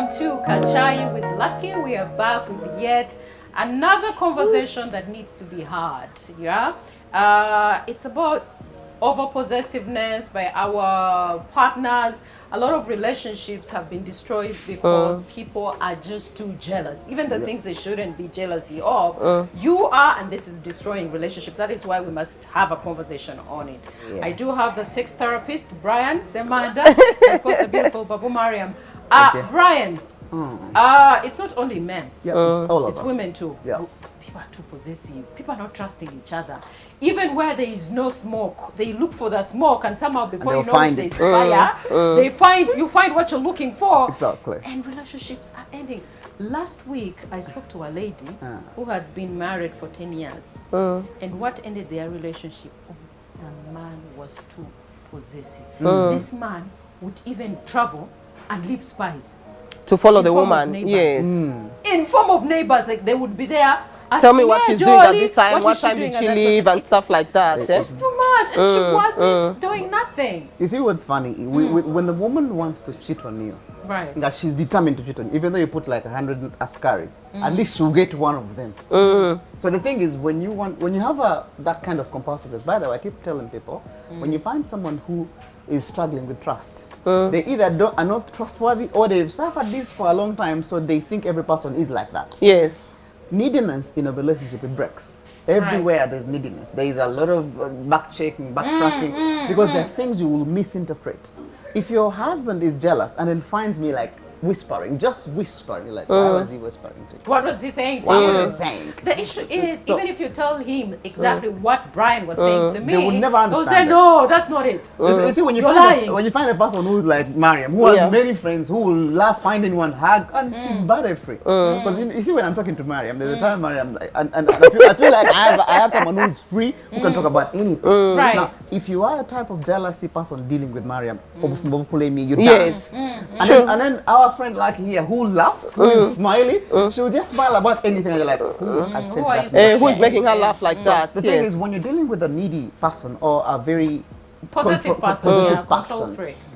welcome to Kachai with Lucky. We are back with yet another conversation that needs to be had. Yeah, it's about over possessiveness by our partners. A lot of relationships have been destroyed because people are just too jealous. Even the things they shouldn't be jealousy of, you are, and this is destroying relationship. That is why we must have a conversation on it. I do have the sex therapist, Brian Semanda, and of course the beautiful Babu Mariam. Brian, it's not only men. It's women too. People are too possessive. People are not trusting each other. Even where there is no smoke, they look for the smoke, and somehow before you know it, there's fire. You find what you're looking for. Exactly. And relationships are ending. Last week, I spoke to a lady who had been married for 10 years. And what ended their relationship? The man was too possessive. This man would even travel and leave spies. To follow the woman, yes. In form of neighbors, like they would be there. Tell me what she's doing at this time, what time did she leave, and stuff like that. It's just too much, and she wasn't doing nothing. You see what's funny? When the woman wants to cheat on you, that she's determined to cheat on you, even though you put like 100 askaris, at least she'll get one of them. So the thing is, when you have that kind of compulsiveness, by the way, I keep telling people, when you find someone who is struggling with trust, they either are not trustworthy or they've suffered this for a long time, so they think every person is like that. Yes. Neediness in a relationship, it breaks. Everywhere there's neediness. There is a lot of back-checking, backtracking, because there are things you will misinterpret. If your husband is jealous and then finds me like whispering, just whispering, like, why was he whispering to you? What was he saying to you? What was he saying? The issue is, even if you tell him exactly what Brian was saying to me, they would never understand. They'll say, no, that's not it. You see, when you find a person who's like Mariam, who has many friends, who will laugh, find anyone, hug, and she's bother free. Because you see, when I'm talking to Mariam, there's a time Mariam, and I feel like I have someone who's free, who can talk about anything. Now, if you are a type of jealousy person dealing with Mariam, you yes. And then our friend like here who laughs, who is smiling, she'll just smile about anything, and you're like, who is making her laugh like that? The thing is, when you're dealing with a needy person or a very possessive person,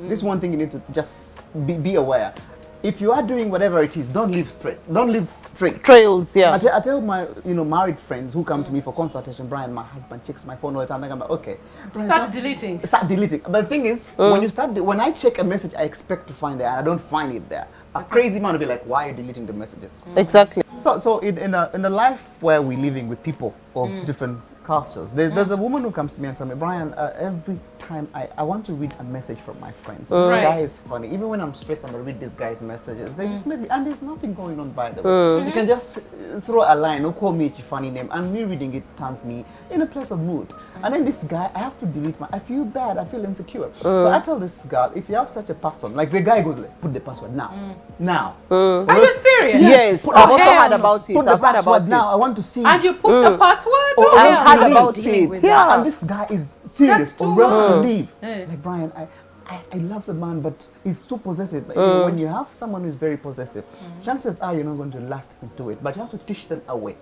this is one thing you need to just be aware. If you are doing whatever it is, don't live straight. Don't live straight. Trails, yeah. I tell my married friends who come to me for consultation, Brian, my husband checks my phone all the time. I'm like, okay. Brian, start deleting. Start deleting. But the thing is, when I check a message, I expect to find it, and I don't find it there. A crazy man will be like, why are you deleting the messages? Exactly. So in a life where we're living with people of different cultures, there's a woman who comes to me and tells me, Brian, every time I want to read a message from my friends. This guy is funny. Even when I'm stressed, I'm going to read this guy's messages. They just make me, and there's nothing going on, by the way. You can just throw a line or call me a funny name, and me reading it turns me in a place of mood. And then this guy, I have to delete I feel bad, I feel insecure. So I tell this girl, if you have such a person, like the guy goes like, put the password now. Now. Are you serious? Yes. I've also heard about it. Put the password now. I want to see. And you put the password? I've heard about it. Yeah. And this guy is serious, or else to leave. Like, Brian, I love the man, but he's too possessive. When you have someone who's very possessive, chances are you're not going to last into it. But you have to teach them away.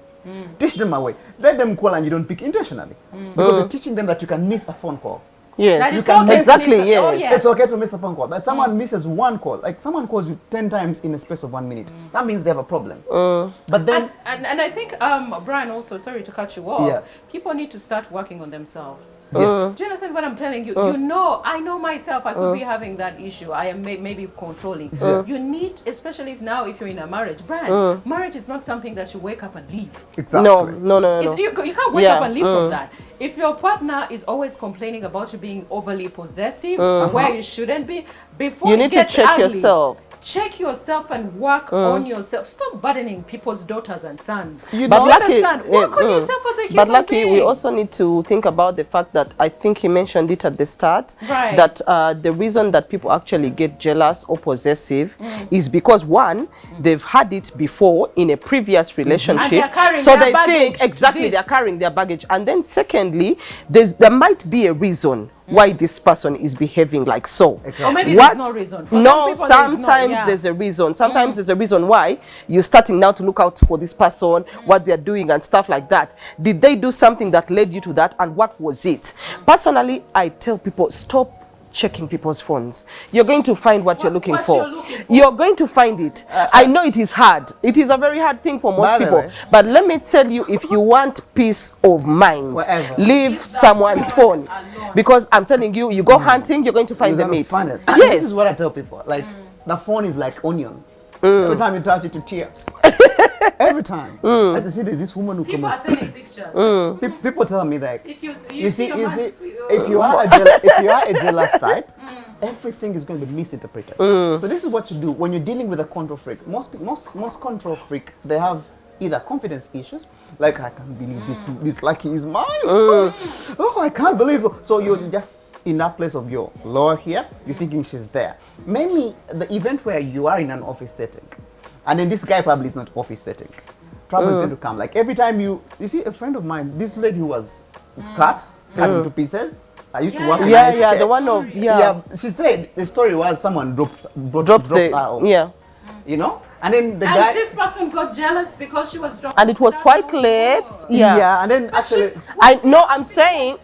Teach them away. Let them call and you don't pick intentionally. Because you're teaching them that you can miss a phone call. Yes, you can exactly. Yes. Oh, yes, it's okay to miss a phone call, but someone misses one call. Like someone calls you 10 times in a space of 1 minute. That means they have a problem. But then, and I think Brian, also, sorry to cut you off. People need to start working on themselves. Yes. Do you understand what I'm telling you? I know myself. I could be having that issue. I am maybe controlling. You need, especially if you're in a marriage, Brian. Marriage is not something that you wake up and leave. Exactly. No. You can't wake up and leave from that. If your partner is always complaining about you being overly possessive, where you shouldn't be, before you need to check yourself. Check yourself and work on yourself. Stop burdening people's daughters and sons. But Lucky, work on yourself as a human but Lucky, being. we also need to think about the fact that I think he mentioned it at the start, that the reason that people actually get jealous or possessive is because, one, they've had it before in a previous relationship, so they think they're carrying their baggage, and then secondly, there might be a reason why this person is behaving like so. Or maybe there's no reason. Sometimes there's a reason. Sometimes there's a reason why you're starting now to look out for this person, what they're doing and stuff like that. Did they do something that led you to that, and what was it? Personally, I tell people, stop checking people's phones. You're going to find what you're looking for. You're looking for. You're going to find it. I know it is hard. It is a very hard thing for most people. But let me tell you, if you want peace of mind, leave someone's phone. Because I'm telling you, you go hunting, you're going to find the meat. Yes. This is what I tell people. Like, the phone is like onion. Every time you touch it, to tear. Every time. I see there's this woman who people are sending pictures. People tell me that if you see, if you are a jealous type, everything is going to be misinterpreted. So this is what you do when you're dealing with a control freak. Most control freak, they have either confidence issues, like I can't believe this Lucky is mine. Oh, I can't believe it. So you're just in that place of your lower here, you're thinking she's there. Mainly the event where you are in an office setting, and then this guy probably is not office setting. Trouble is going to come. Like every time you see a friend of mine, this lady who was cut into pieces. I used to work in the one of she said the story was someone dropped her off. You know, and then the guy. This person got jealous because she was dropped. And it was quite late. Yeah, and then actually, I'm saying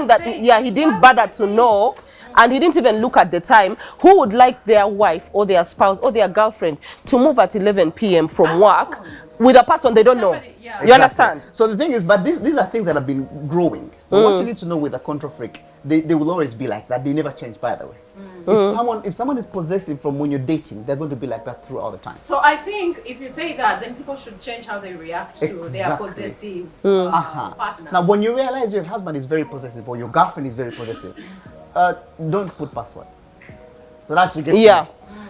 that he didn't bother to know. And he didn't even look at the time. Who would like their wife or their spouse or their girlfriend to move at 11 p.m. from work with a person they don't know? You understand? So the thing is, but these are things that have been growing. But what you need to know with a control freak, they will always be like that. They never change, by the way. If someone is possessive from when you're dating, they're going to be like that throughout the time. So I think if you say that, then people should change how they react to their possessive partner. Now, when you realize your husband is very possessive or your girlfriend is very possessive, don't put password. So that should get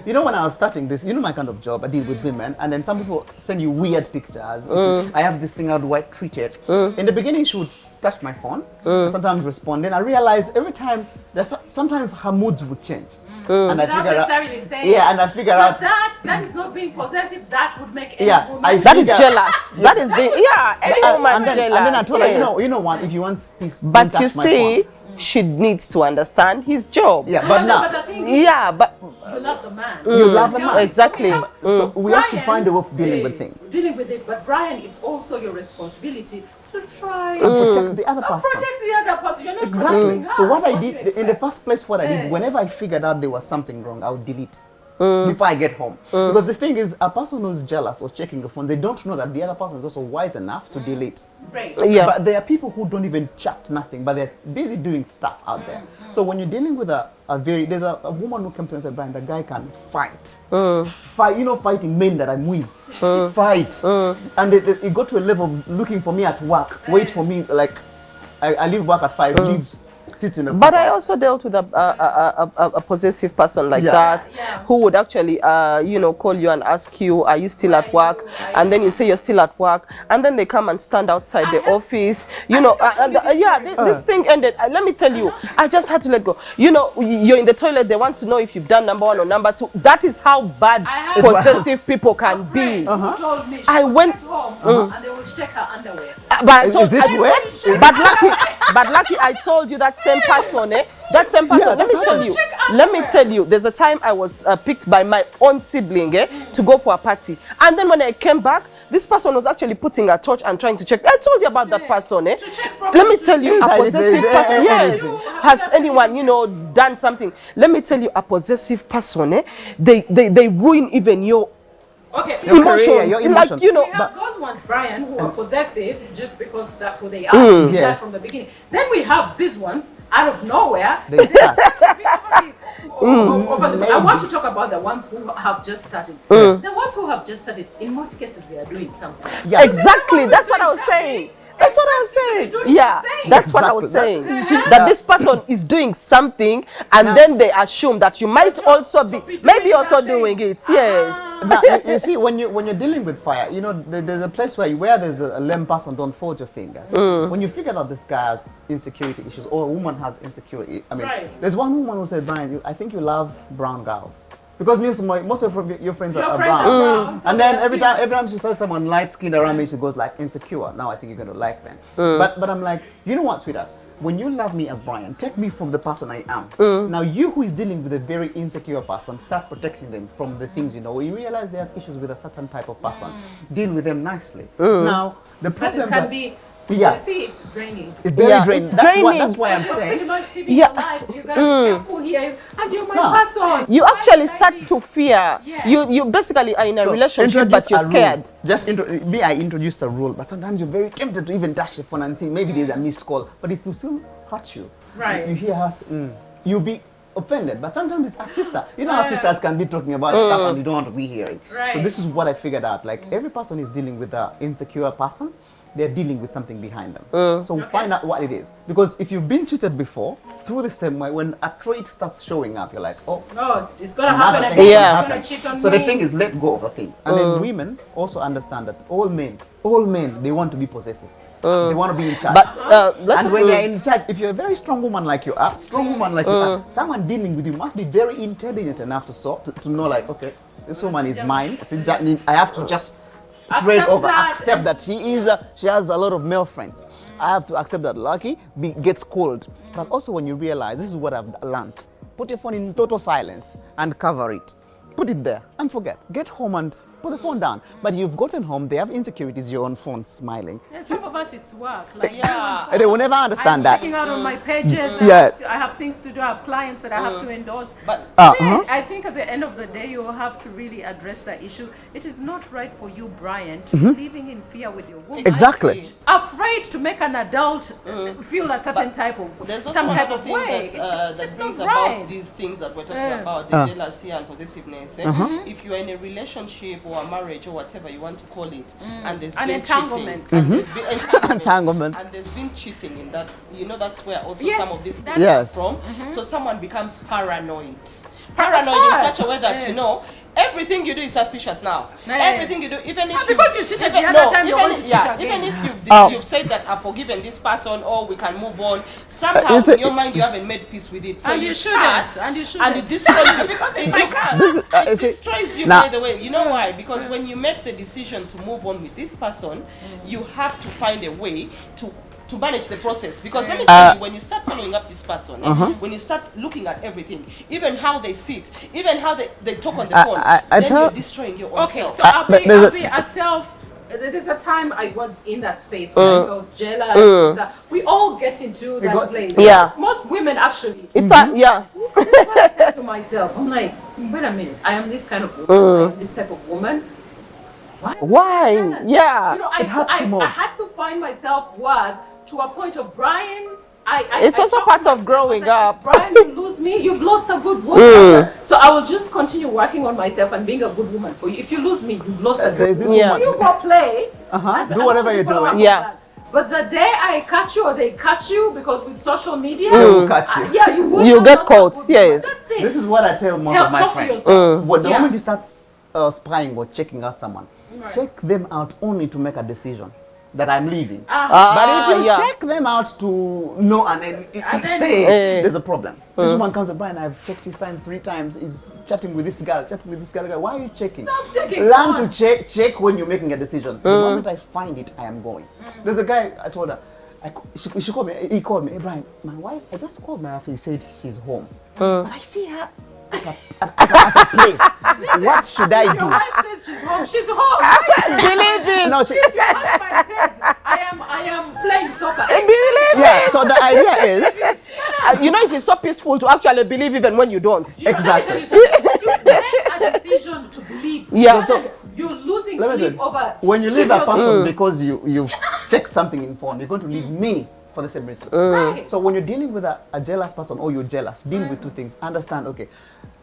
you know, when I was starting this, you know my kind of job, I deal with women, and then some people send you weird pictures. I have this thing, how do I treat it? In the beginning, she would touch my phone, and sometimes respond. Then I realized every time, sometimes her moods would change. And I figured out, and I figured out that is not being possessive. That would make any woman. That is jealous. That is being any woman jealous. And then I told her, you know what? If you want peace, but you see, she needs to understand his job. Yeah, but now, but the thing is, but you love the man. You love the man. Exactly. So we have to find a way of dealing with things. Dealing with it, but Brian, it's also your responsibility to try and protect the other person. Protect the other person. You're not exactly. So what I did in the first place, what I did, whenever I figured out there was something wrong, I would delete. Before I get home. Because the thing is, a person who's jealous or checking the phone, they don't know that the other person is also wise enough to delete. Right. Yeah. But there are people who don't even chat nothing, but they're busy doing stuff out there. So when you're dealing with there's a woman who came to me and said, Brian, the guy can fight. You know, fighting men that I'm with. Fight. And it got to a level of looking for me at work, wait for me, like, I leave work at 5, leaves. But I also dealt with a possessive person like that, who would actually, call you and ask you, are you still at work? And then you say you're still at work, and then they come and stand outside the office. This thing ended. Let me tell you, I just had to let go. You know, you're in the toilet. They want to know if you've done number 1 or number 2. That is how bad possessive people can be. Told me I went home and they would check her underwear. Is it wet? But lucky, I told you that same person, That same person. Let me tell you. There's a time I was picked by my own sibling, to go for a party, and then when I came back, this person was actually putting a torch and trying to check. I told you about that person, Let me tell you, a possessive person. Yes. Has anyone, done something? Let me tell you, a possessive person, they ruin even your emotions. Your emotions. Like, we have those ones, Brian, who are possessive just because that's who they are. Yes. From the beginning. Then we have these ones out of nowhere. They start. I want to talk about the ones who have just started. The ones who have just started, in most cases, they are doing something. Yeah. Exactly. That's what I was saying. That's what I was saying. Yeah, that's what I was saying. That this person is doing something, and then they assume that you might also be, maybe also doing it. Yes. Now, you see, when you're dealing with fire, there's a place where there's a lame person, don't fold your fingers. When you figure out this guy has insecurity issues, or a woman has insecurity, there's one woman who said, Brian, I think you love brown girls. Because most of your friends are brown. And then every time she says someone light skinned around me, she goes like insecure. Now I think you're going to like them. But I'm like, you know what, sweetheart? When you love me as Brian, take me from the person I am. Now you who is dealing with a very insecure person, start protecting them from the things you realize they have issues with a certain type of person. Deal with them nicely. Now the problem can be Yeah. See, it's draining. It's very Yeah, draining. it's That's why I'm You're saying. pretty much saving Yeah. your life. You gotta be careful here. And you're my person. You actually start to fear. Yes. You basically are in a So, relationship, but you're scared. I introduced a rule, but sometimes you're very tempted to even touch the phone and see maybe there's a missed call, but it will still hurt you. Right. You hear us, you'll be offended, but sometimes it's our sister. You know, our sisters can be talking about stuff and you don't want to be hearing. Right. So this is what I figured out. Like every person is dealing with an insecure person. They're dealing with something behind them. So find out what it is. Because if you've been cheated before, through the same way, when a trait starts showing up, you're like, oh, it's gonna happen another again. thing is Yeah. gonna Gonna happen. cheat on So me. the thing is, let go of the things. And then women also understand that all men, they want to be possessive. They want to be in charge. But And when they're in charge, if you're a very strong woman like you are, someone dealing with you must be very intelligent enough to know, like, okay, this woman is mine. I have to just trade over, accept that she has a lot of male friends. I have to accept that Lucky gets cold. But also when you realize, this is what I've learned, put your phone in total silence and cover it. Put it there and forget. Get home and put the phone down. But you've gotten home, they have insecurities, you're on phone smiling. Yeah, some of us, it's work. Like, They will never understand that. I'm checking out on my pages. Yes. I have things to do. I have clients that I have to endorse. But I think at the end of the day, you will have to really address the issue. It is not right for you, Brian, to be living in fear with your woman. Exactly. Afraid to make an adult feel a certain type of There's also some type another of thing way. that, It's that just brings not about right. these things that we're talking about, the jealousy and possessiveness. If you're in a relationship or a marriage or whatever you want to call it, and there's An been entanglement. cheating, and there's been Entanglement. and there's been cheating in that, that's where also Yes, some of this that's- Yes. come from. So someone becomes paranoid. Paranoid in such a way that everything you do is suspicious now. Everything you do, even if because you cheated the other time, you want to cheat again. even if you've said that I've forgiven this person or we can move on, somehow Is in it- your mind you haven't made peace with it. So And you you start, shouldn't, and you shouldn't. it destroys you. Because it It- might it- come. it destroys you, Now- by the way. You know why? Because when you make the decision to move on with this person, you have to find a way to manage the process. Because let me tell you, when you start following up this person, when you start looking at everything, even how they sit, even how they talk on the phone, then you're destroying your own Okay, self. so I'll there's be a self. There's a time I was in that space when I felt jealous. We all get into that Because- place. Yeah. Most women actually. it's a What I said to myself, I'm like, wait a minute, I am this kind of woman, I am this type of woman. why? Yeah. You know, hurts you more. I had to find myself worth to a point of Brian. It's also talked part to of myself, growing I said, up. "If Brian, you lose me, you've lost a good woman. So I will just continue working on myself and being a good woman for you. If you lose me, you've lost a good There's this woman. Yeah. woman. You go play. Do whatever you're doing. Yeah. But the day I catch you or they catch you, because with social media, They will catch you. yeah, you will. You have get lost a caught, good woman. yes. That's it. This is what I tell most of my Talk to friends. yourself. What the Yeah. moment you start spying or checking out someone, check them out only to make a decision that I'm leaving. But if you check them out to know and then stay, there's a problem. This woman comes up, Brian, I've checked his time 3 times. He's chatting with this girl, Why are you checking? Stop checking. Learn to check when you're making a decision. The moment I find it, I am going. There's a guy, I told her, she called me, he called me, hey Brian, my wife, I just called my wife, he said she's home. But I see her at a place. What should I Your do? wife says she's home. She's home. Believe it. No, If your husband says, I am playing soccer. Believe yeah, so the idea is, it is so peaceful to actually believe even when you don't. Exactly. You make a decision to believe. Yeah. You're losing let me sleep tell you, over. when you leave a trivial person because you've checked something in phone, you're going to leave me for the same reason. Right. So when you're dealing with a jealous person or you're jealous, deal with 2 things. Understand, okay,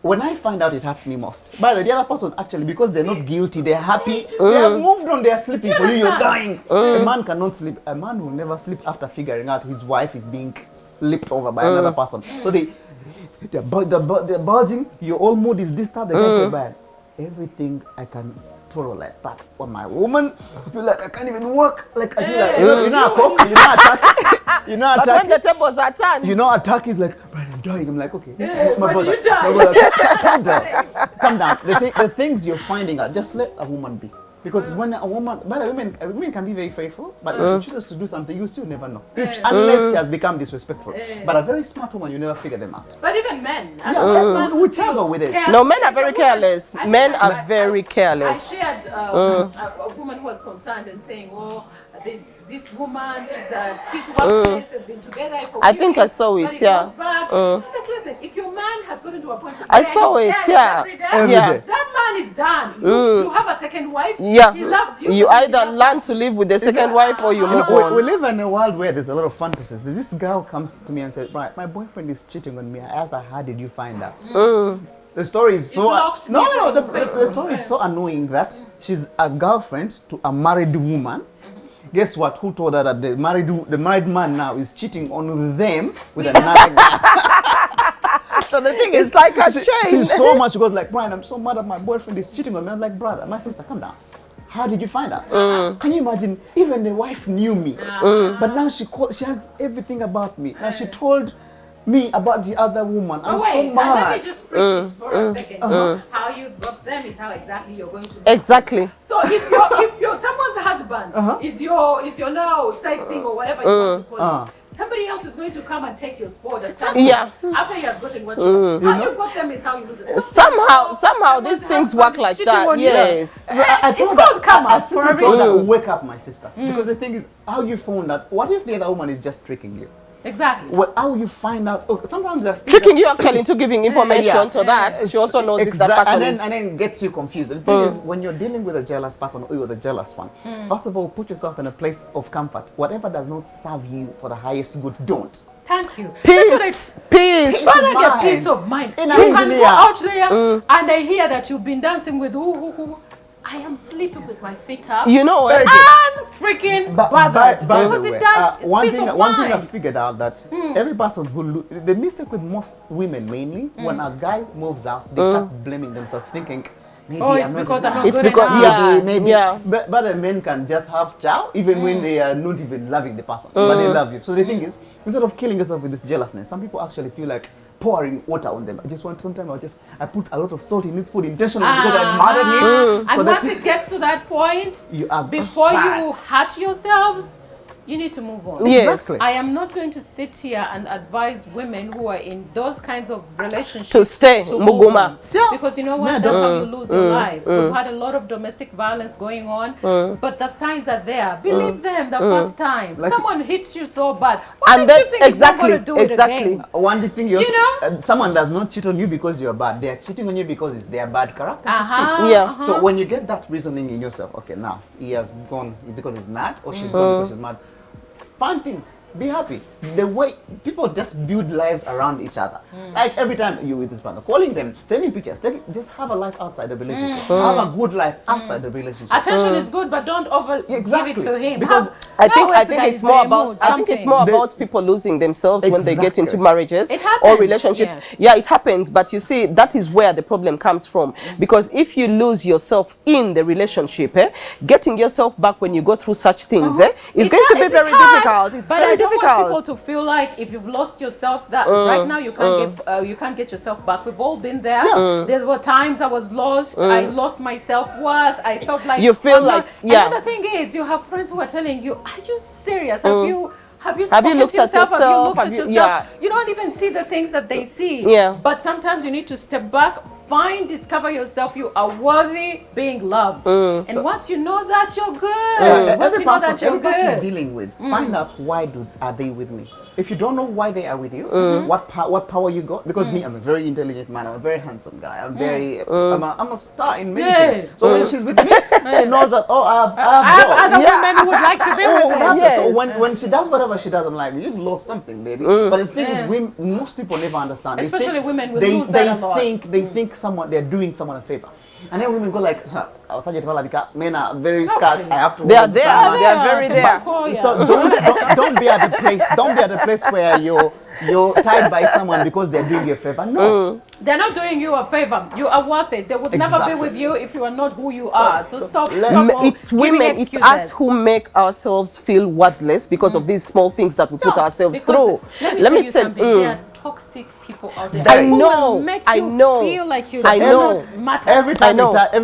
when I find out, it hurts me most. But the other person, actually, because they're not guilty, they're happy, they have moved on, they're sleeping. For you, you're dying. A man cannot sleep. A man will never sleep after figuring out his wife is being lipped over by another person. So they're buzzing, your whole mood is disturbed. The guy said, Brian, everything I can tolerate, but when my woman, I feel like I can't even work. Like, I feel like, you know, a cock, you know, attack. You know, But when the attack. tables are turned, You know, attack is like, Brian, I'm dying. I'm like, okay. but you die. my brother, calm down. Calm down. The things you're finding out, just let a woman be. Because when a woman, but women can be very faithful, but if she chooses to do something, you still never know. Unless she has become disrespectful. But a very smart woman, you never figure them out. But even men, as Yeah, a man, whichever with it. no, men are very careless. Men are very careless. I shared a woman who was concerned and saying, oh, this woman, she's workplace, they've been together for I think I saw it, but yeah. goes back. Like, listen, if your man has gotten to a point where I saw it, yeah. Every Yeah. day. that man is done. You have a second wife, Yeah. he loves you. You but he either loves learn to live with the second wife or you move We on. live in a world where there's a lot of fantasies. This girl comes to me and says, right, my boyfriend is cheating on me. I asked her, how did you find out? The story is so... blocked me No, from the story is so annoying that she's a girlfriend to a married woman. Guess what? Who told her that the married man now is cheating on them with another guy? So the thing is, It's like a chain. she's so much, she goes like, Brian, I'm so mad that my boyfriend is cheating on me. I'm like, brother, my sister, calm down. How did you find out? Can you imagine? Even the wife knew me, but now she has everything about me. Now she told me about the other woman. I'm so Let mad. me just preach it for a second. How you got them is how exactly you're going to. Exactly. So if you're someone's husband is your now side thing or whatever you want to call it, somebody else is going to come and take your sport at some point after he has gotten what you how you got them is how you lose it. So Somehow these things work like that. Yes. I it's told called her, karma I for a simply told her, reason. wake up, my sister. Because the thing is, how you found that? What if the other woman is just tricking you? Exactly. Well, how you find out? Oh, sometimes there's things Tricking you actually into giving information so that she also knows if that person is. and then gets you confused. The thing is, when you're dealing with a jealous person or you're the jealous one, first of all, put yourself in a place of comfort. Whatever does not serve you for the highest good, don't. Thank you. Peace. Peace. Rather of get mind. peace of mind. In You a can easier. go out there and I hear that you've been dancing with who. I am sleeping with my feet up. You know, Very good. I'm freaking bothered By the because way, it does. It's one peace thing of I mind. figured out that every person who the mistake with most women mainly when a guy moves out, they start blaming themselves, thinking maybe Oh, it's I'm not because I'm enough. not It's good because- enough. Maybe. Yeah. But the men can just have chow even when they are not even loving the person, but they love you. So the thing is, instead of killing yourself with this jealousness, some people actually feel like pouring water on them. Sometimes I put a lot of salt in this food intentionally because I'm mad at him. And So once that it gets to that point, you are before bad. you hurt yourselves, you need to move on. Yes. Exactly. I am not going to sit here and advise women who are in those kinds of relationships To stay, to move Muguma. on. Yeah. Because you know what? Yeah, That's how you lose your life. We've had a lot of domestic violence going on, but the signs are there. Believe them the first time. Like- Someone hits you so bad. What And makes then- you think he's not going to do it exactly. again? One thing You know? someone does not cheat on you because you're bad. They are cheating on you because it's their bad character. to cheat. Yeah. So when you get that reasoning in yourself, okay, now he has gone because he's mad, or she's gone because she's mad. Find things. Be happy. The way people just build lives around each other. Like every time you're with this partner, calling them, sending pictures, just have a life outside the relationship. Have a good life outside the relationship. Attention is good, but don't Exactly. give it to him. Because I think it's more about Something. people losing themselves when they get into Exactly. marriages It happens, or relationships. yes. Yeah, it happens, but you see that is where the problem comes from, because if you lose yourself in the relationship, getting yourself back when you go through such things is going to be very difficult. It's but very I don't difficult. want people to feel like if you've lost yourself that right now you can't get yourself back. We've all been there. There were times I was lost. I lost my self-worth. I felt like You feel I'm not- like- yeah. Another thing is you have friends who are telling you, "Are you serious? Have you Have you spoken looked to at yourself? Have you yourself? looked at Have you- yourself? yeah. You don't even see the things that they see. Yeah. But sometimes you need to step back, discover yourself. You are worthy being loved. And once you know that, you're good. Once Every you know that, you're person you're good. dealing with, find out why are they with me. If you don't know why they are with you, what power you got, because me, I'm a very intelligent man, I'm a very handsome guy, I'm a star in many things. So when she's with me, she knows that, oh, I have other women who would like to be Oh, with that's me. it. So when she does whatever she does, I'm like, you've lost something, baby. But the thing is, most people never understand. They Especially think- women will they, lose they that a lot. They think they're doing someone a favor. And then women go like, men are very scarce. I have to. They are work to there. someone." They are very there. So don't be at the place. Don't be at the place where you're tied by someone because they're doing you a favor. No. They're not doing you a favor. You are worth it. They would never be Exactly. with you if you are not who you are. So stop. It's women, it's us who make ourselves feel worthless because of these small things that we put ourselves through. Let me tell you something. There are toxic people out there. I Who know, will make I you know, feel like you I do know. not matter. Every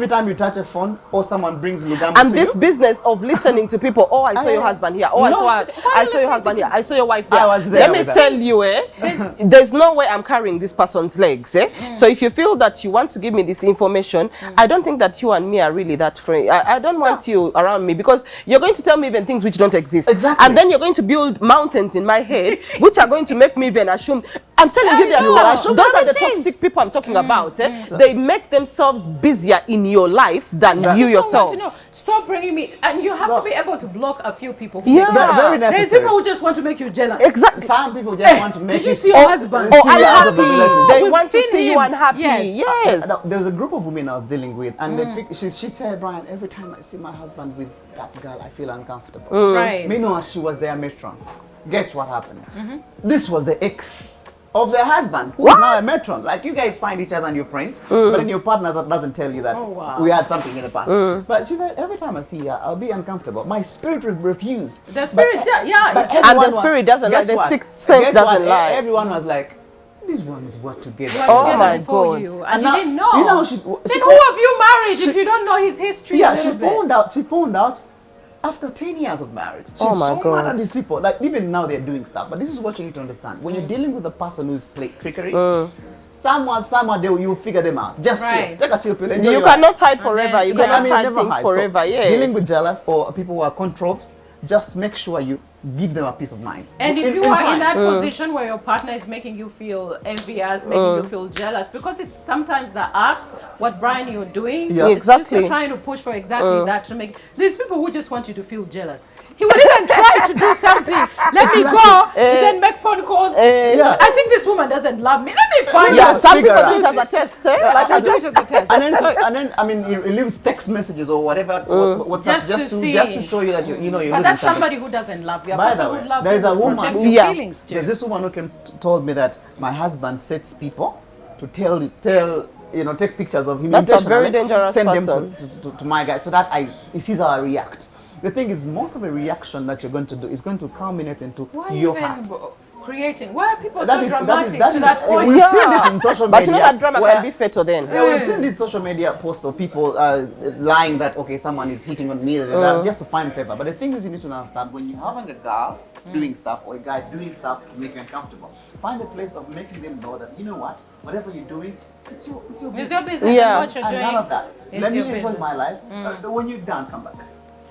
time you touch a phone or someone brings Lugamba And to this you, business of listening to people, oh, I saw your husband here, oh, No, I why saw your husband here, I saw your wife there. I was there Let me with her. tell you, there's no way I'm carrying this person's legs. So if you feel that you want to give me this information, I don't think that you and me are really that free. I don't want you around me, because you're going to tell me even things which don't exist. Exactly. And then you're going to build mountains in my head, which are going to make me even assume. I'm telling you, know. those are the toxic people I'm talking about. They make themselves busier in your life than you Just don't want to know. yourselves. Stop bringing me, and you have to be able to block a few people. Who Yeah. make you- very There's necessary. people who just want to make you jealous. Exactly. Some people just want to make Did you see your husband? see Oh, you out of the unhappy. relationship. They We've want to seen see you him. unhappy. Yes. There's a group of women I was dealing with, and she said, Brian, every time I see my husband with that girl, I feel uncomfortable. Right. Meanwhile, she was their matron. Guess what happened? This was the ex of their husband, who is now a matron. Like, you guys find each other and you're friends, but then your partner doesn't tell you that Oh, wow. we had something in the past. But she said, every time I see her, I'll be uncomfortable. My spirit refused. The spirit, yeah. But And everyone the spirit doesn't lie, guess the what? sixth sense Guess doesn't what? lie. Everyone was like, these ones work together. We're Oh together my before God. you, and And you now- didn't know. you know, she then who have you married if you don't know his history? Yeah, a she little bit? found out after 10 years of marriage. She's Oh my so mad God. at these people. Like, even now they're doing stuff. But this is what you need to understand. When you're dealing with a person who's played trickery, someone you'll figure them out. Just Right. chill. Take a chill pill. Enjoy You your cannot life. hide forever. You yeah. cannot hide never things hide. forever. So, Yes. Dealing with jealous or people who are controlled, just make sure you give them a peace of mind. And if you are in time. that position where your partner is making you feel envious, making you feel jealous, because it's sometimes the act, what Brian you're doing, Yeah. it's just Exactly. you're trying to push for exactly that to make. There's people who just want you to feel jealous. He will even try to do something. Let me go, and then make phone calls. Yeah. I think this woman doesn't love me. Let me find Yeah, out. some figure people out. do it as a test. Like I I do just it as a test. And then, I mean, he leaves text messages or whatever, WhatsApp, Just to see. just to show you that you're But losing that's something. somebody who doesn't love you. A By person the who way, loves there is you a will woman project who- your Yeah. feelings too. There's this woman who told me that my husband sets people to take pictures of him. That's a very intentionally, dangerous send person. them to my guy so that he sees how I react. The thing is, most of the reaction that you're going to do is going to culminate into Why are you your even heart. creating? Why are people That so is- dramatic that to is- that point? We've Yeah. seen this in social media. But you know that drama where- can be fatal then. Yeah, we've seen these social media posts of people lying that, okay, someone is hitting on me, just to find favor. But the thing is, you need to understand, when you're having a girl doing stuff or a guy doing stuff to make you uncomfortable, find a place of making them know that, you know what, whatever you're doing, it's your business. It's your business Yeah. and what you're And doing. none of that. is Let me your enjoy business. my life. When you're done, come back.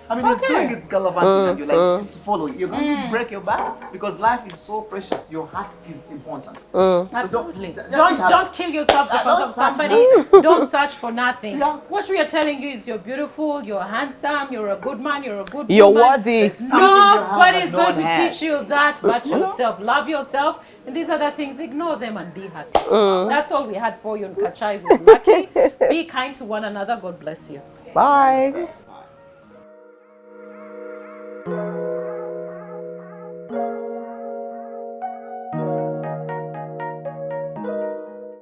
I mean, he's Okay. doing his gallivanting and you're like, just follow. You're going to break your back because life is so precious. Your heart is important. Absolutely. Don't Don't kill yourself because don't of search somebody. Don't search for nothing. Yeah. What we are telling you is you're beautiful, you're handsome, you're a good man, you're a good You're woman. worthy. Something you have Nobody that is no going one to has. teach you that but yourself. Love yourself. And these other things, ignore them and be happy. That's all we had for you in Kachai with Lucky. Be kind to one another. God bless you. Bye.